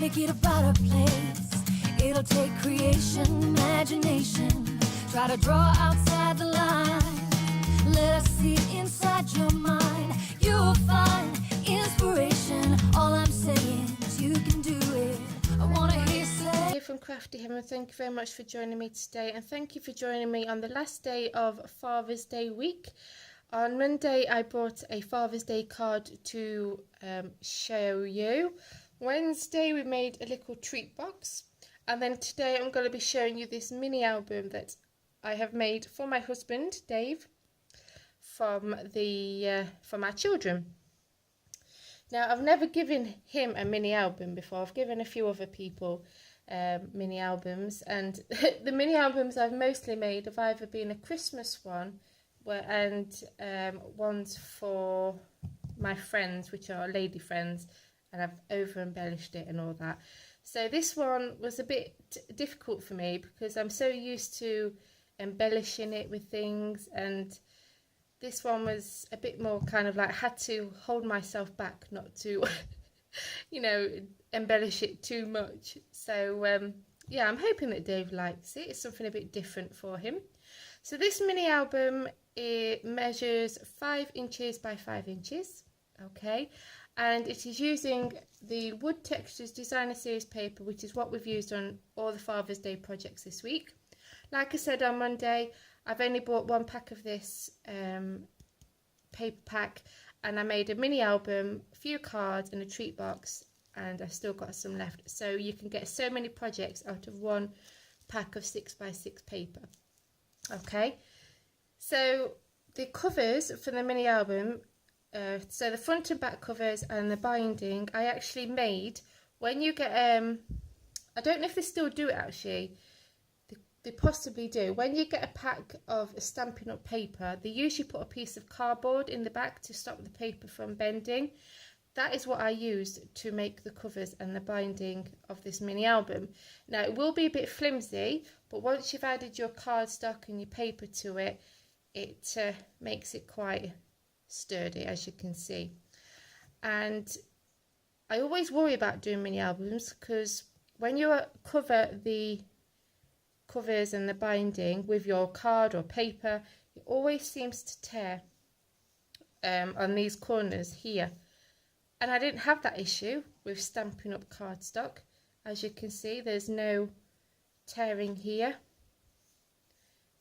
make it a better place. It'll take creation, imagination. Try to draw outside the line. Let us see inside your mind. You'll find inspiration. All I'm saying is you can do it. I wanna hear say. Here from Crafty Heaven, thank you very much for joining me today, and thank you for joining me on the last day of Father's Day week. On Monday I brought a Father's Day card to show you. Wednesday we made a little treat box, and then today I'm going to be showing you this mini album that I have made for my husband Dave from our children. Now, I've never given him a mini album before. I've given a few other people mini albums, and the mini albums I've mostly made have either been a Christmas one and ones for my friends, which are lady friends, and I've over embellished it and all that. So this one was a bit difficult for me because I'm so used to embellishing it with things, and this one was a bit more kind of like, I had to hold myself back not to you know, embellish it too much. So yeah, I'm hoping that Dave likes it. It's something a bit different for him. So this mini album, it measures 5 inches by 5 inches, okay, and it is using the Wood Textures Designer Series paper, which is what we've used on all the Father's Day projects this week. Like I said on Monday, I've only bought 1 pack of this paper pack, and I made a mini album, a few cards and a treat box, and I've still got some left. So you can get so many projects out of 1 pack of 6 by 6 paper. Okay, so the covers for the mini album, so the front and back covers and the binding, I actually made when you get, I don't know if they still do it actually, they possibly do. When you get a pack of Stampin' Up paper, they usually put a piece of cardboard in the back to stop the paper from bending. That is what I used to make the covers and the binding of this mini album. Now, it will be a bit flimsy, but once you've added your cardstock and your paper to it, it makes it quite sturdy, as you can see. And I always worry about doing mini albums because when you cover the covers and the binding with your card or paper, it always seems to tear on these corners here. And I didn't have that issue with Stampin' Up cardstock. As you can see, there's no tearing here.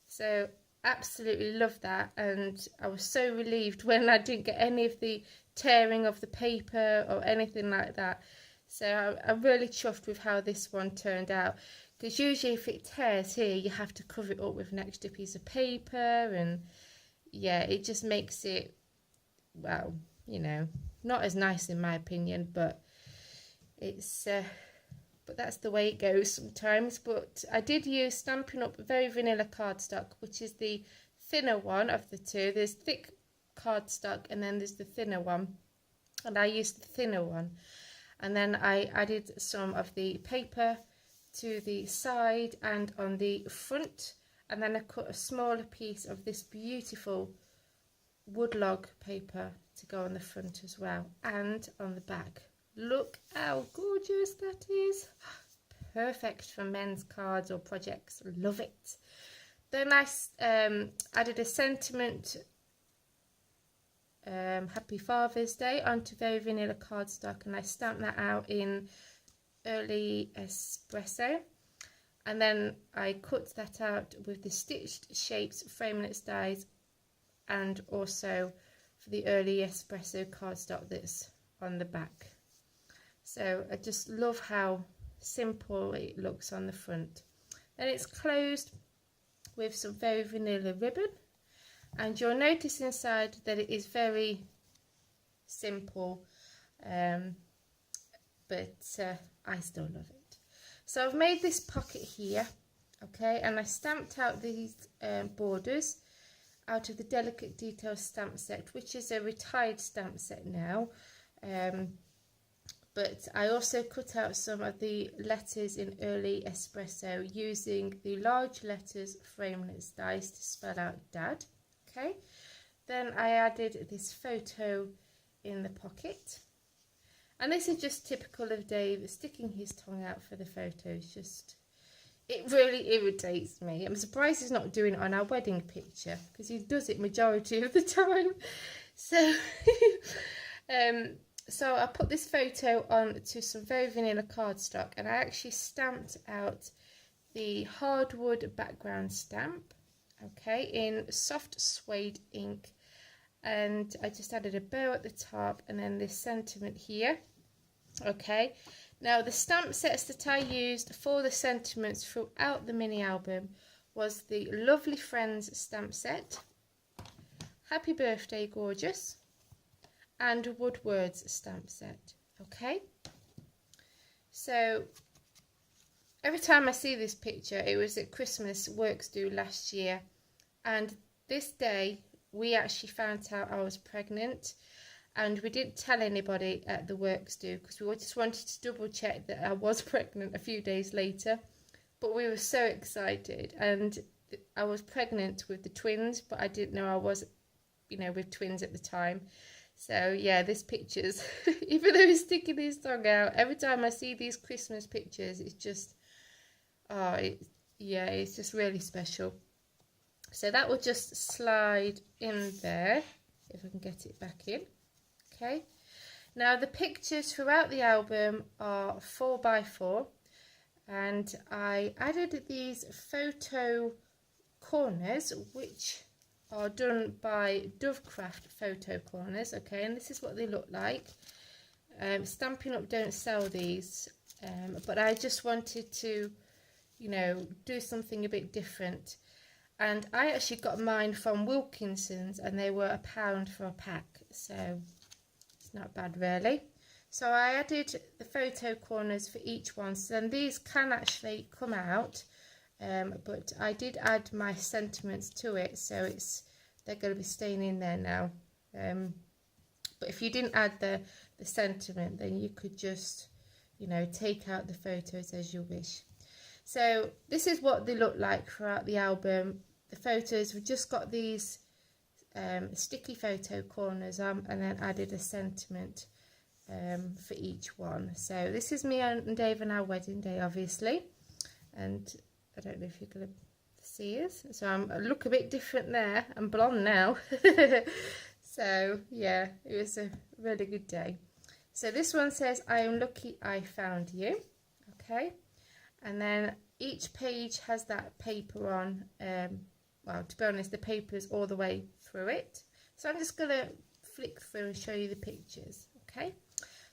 So absolutely love that, and I was so relieved when I didn't get any of the tearing of the paper or anything like that. So I'm really chuffed with how this one turned out, because usually if it tears here, you have to cover it up with an extra piece of paper, and yeah, it just makes it, well, you know, not as nice in my opinion, but it's but that's the way it goes sometimes. But I did use Stampin' Up Very Vanilla cardstock, which is the thinner one of the two. There's thick cardstock and then there's the thinner one, and I used the thinner one, and then I added some of the paper to the side and on the front, and then I cut a smaller piece of this beautiful woodlog paper to go on the front as well and on the back. Look how gorgeous that is. Perfect for men's cards or projects. Love it. Then I added a sentiment Happy Father's Day onto Very Vanilla cardstock, and I stamped that out in early espresso, and then I cut that out with the Stitched Shapes framelits dies, and also for the early espresso cardstock that's on the back. So I just love how simple it looks on the front. Then it's closed with some Very Vanilla ribbon, and you'll notice inside that it is very simple, but I still love it. So I've made this pocket here, okay, and I stamped out these borders out of the Delicate Details stamp set, which is a retired stamp set now, but I also cut out some of the letters in early espresso using the large letters framelits dies to spell out Dad. Okay, then I added this photo in the pocket, And this is just typical of Dave sticking his tongue out for the photos. Just, it really irritates me. I'm surprised he's not doing it on our wedding picture, because he does it majority of the time. So, so I put this photo on to some very vanilla cardstock, and I actually stamped out the hardwood background stamp, okay, in soft suede ink, and I just added a bow at the top and then this sentiment here. Okay, now the stamp sets that I used for the sentiments throughout the mini album was the Lovely Friends stamp set, Happy Birthday Gorgeous, and Woodwords stamp set. Okay, so every time I see this picture, it was at Christmas Works Do last year, and this day we actually found out I was pregnant, and we didn't tell anybody at the Works Do because we just wanted to double check that I was pregnant a few days later. But we were so excited, and I was pregnant with the twins, but I didn't know I was, you know, with twins at the time. So yeah, this picture's, even though he's sticking his tongue out, every time I see these Christmas pictures, it's just, oh, yeah, it's just really special. So that will just slide in there, if I can get it back in. Okay, now the pictures throughout the album are 4x4, and I added these photo corners, which are done by Dovecraft Photo Corners. Okay, and this is what they look like. Stampin' Up don't sell these, but I just wanted to, you know, do something a bit different. And I actually got mine from Wilkinson's, and they were £1 for a pack, so it's not bad really. So I added the photo corners for each one, so then these can actually come out, but I did add my sentiments to it, so they're going to be staying in there now. But if you didn't add the sentiment, then you could just, you know, take out the photos as you wish. So this is what they look like throughout the album. The photos, we've just got these sticky photo corners on, and then added a sentiment for each one. So this is me and Dave on our wedding day, obviously, and I don't know if you're going to see us. So I look a bit different there. I'm blonde now. So yeah, it was a really good day. So this one says, I am lucky I found you. Okay, and then each page has that paper on. Well, to be honest, the paper is all the way through it. So I'm just going to flick through and show you the pictures. Okay,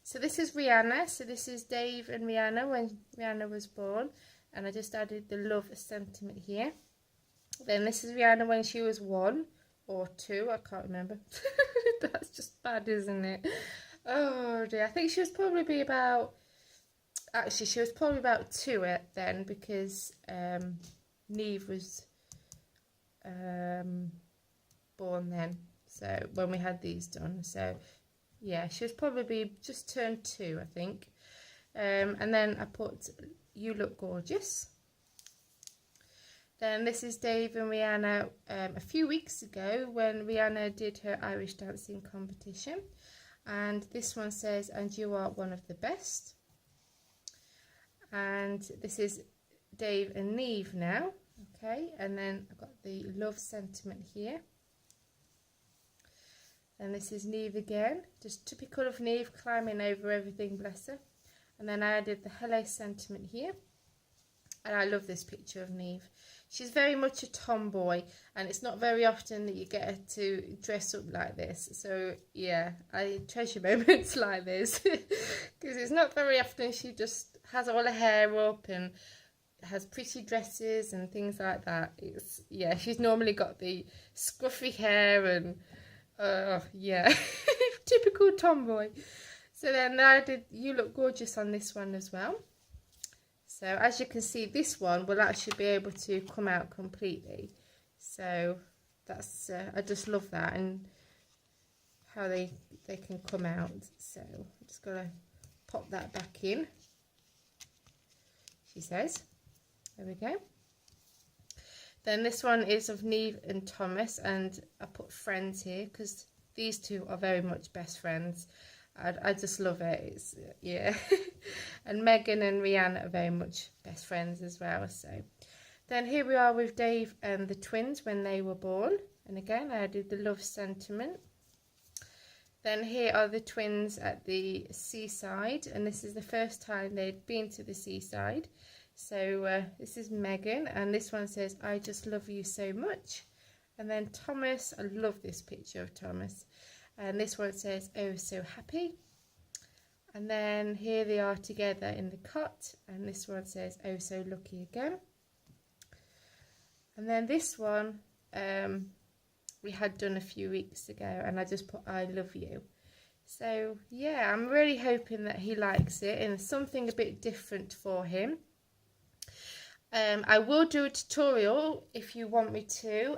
so this is Rihanna. So this is Dave and Rihanna when Rihanna was born, and I just added the love sentiment here. Then this is Rihanna when she was 1 or 2, I can't remember. That's just bad, isn't it? Oh dear, I think she was probably about, actually she was probably about 2 then, because Neve was born then, so when we had these done. So yeah, she was probably just turned 2, I think. And then I put You Look Gorgeous. Then this is Dave and Rihanna a few weeks ago when Rihanna did her Irish dancing competition, and this one says, and you are one of the best. And this is Dave and Neve now. Okay, and then I've got the love sentiment here. And this is Neve again, just typical of Neve, climbing over everything, bless her. And then I added the hello sentiment here. And I love this picture of Neve. She's very much a tomboy, and it's not very often that you get her to dress up like this. So yeah, I treasure moments like this, because it's not very often she just has all her hair up and has pretty dresses and things like that. It's, yeah, she's normally got the scruffy hair and yeah, typical tomboy. So then I did You Look Gorgeous on this one as well. So as you can see, this one will actually be able to come out completely. So that's, I just love that, and how they can come out. So I'm just going to pop that back in, she says. There we go. Then this one is of Neve and Thomas, and I put friends here because these two are very much best friends. I just love it. It's, yeah. And Megan and Rianne are very much best friends as well. So then here we are with Dave and the twins when they were born. And again, I added the love sentiment. Then here are the twins at the seaside, and this is the first time they'd been to the seaside. So this is Megan, and this one says, I just love you so much. And then Thomas, I love this picture of Thomas. And this one says, oh, so happy. And then here they are together in the cot, and this one says, oh, so lucky again. And then this one, we had done a few weeks ago, and I just put I love you. So yeah, I'm really hoping that he likes it and something a bit different for him. I will do a tutorial if you want me to.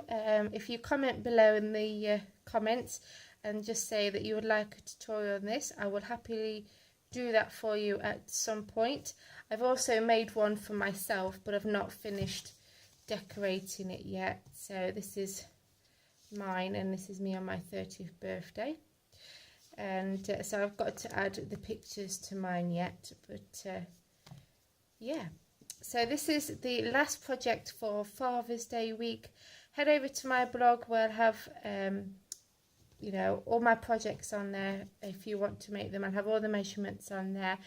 If you comment below in the comments and just say that you would like a tutorial on this, I will happily do that for you at some point. I've also made one for myself, but I've not finished decorating it yet. So this is mine, and this is me on my 30th birthday, and so I've got to add the pictures to mine yet, but yeah, so this is the last project for Father's Day week. Head over to my blog where I'll have you know, all my projects on there if you want to make them. I'll have all the measurements on there,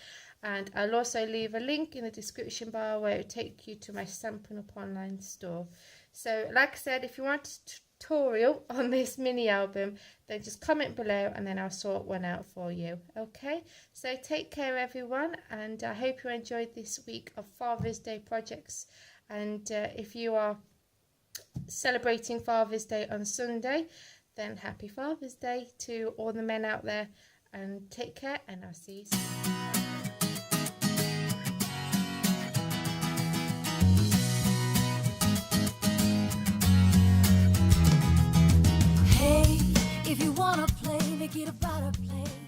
and I'll also leave a link in the description bar where it will take you to my Stampin' Up online store. So like I said, if you want a tutorial on this mini album, then just comment below and then I'll sort one out for you. Okay, so take care everyone, and I hope you enjoyed this week of Father's Day projects. And if you are celebrating Father's Day on Sunday, then happy Father's Day to all the men out there, and take care, and I'll see you soon. If you wanna play, make it about a play.